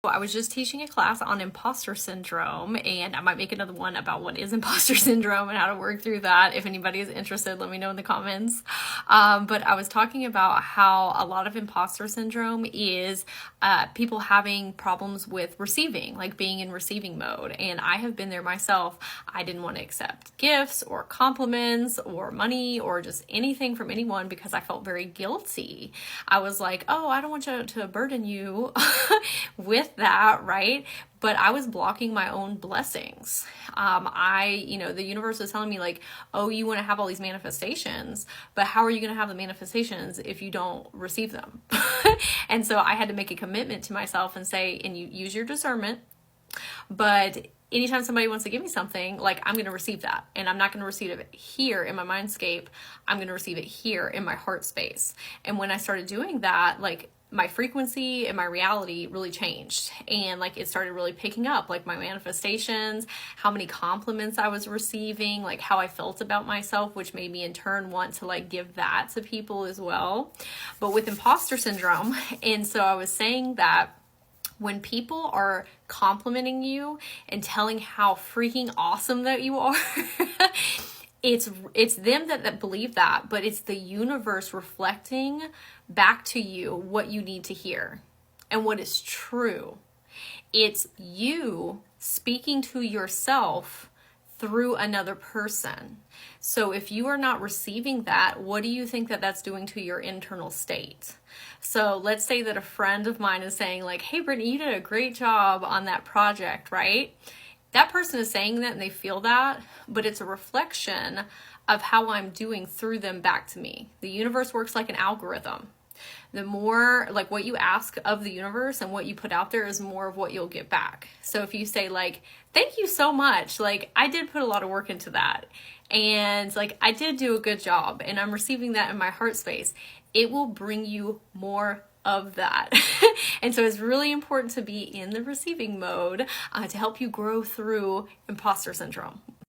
I was just teaching a class on imposter syndrome, and I might make another one about what is imposter syndrome and how to work through that. If anybody is interested, let me know in the comments. But I was talking about how a lot of imposter syndrome is people having problems with receiving, like being in receiving mode. And I have been there myself. I didn't want to accept gifts or compliments or money or just anything from anyone because I felt very guilty. I was like, oh, I don't want to burden you with that, right? But I was blocking my own blessings. The universe was telling me like, oh, you want to have all these manifestations, but how are you going to have the manifestations if you don't receive them? And so I had to make a commitment to myself and say, and you use your discernment, but anytime somebody wants to give me something, like I'm going to receive that, and I'm not going to receive it here in my mindscape. I'm going to receive it here in my heart space. And when I started doing that, like my frequency and my reality really changed, and like it started really picking up, like my manifestations, how many compliments I was receiving, like how I felt about myself, which made me in turn want to like give that to people as well. But with imposter syndrome, and so I was saying that when people are complimenting you and telling how freaking awesome that you are, it's them that believe that, but it's the universe reflecting back to you what you need to hear and what is true. It's you speaking to yourself through another person. So if you are not receiving that, what do you think that that's doing to your internal state? So let's say that a friend of mine is saying like, hey, Brittany, you did a great job on that project, right? That person is saying that and they feel that, but it's a reflection of how I'm doing through them back to me. The universe works like an algorithm. The more like what you ask of the universe and what you put out there is more of what you'll get back. So if you say like, thank you so much, like I did put a lot of work into that, and like I did do a good job, and I'm receiving that in my heart space, it will bring you more of that. And so it's really important to be in the receiving mode to help you grow through imposter syndrome.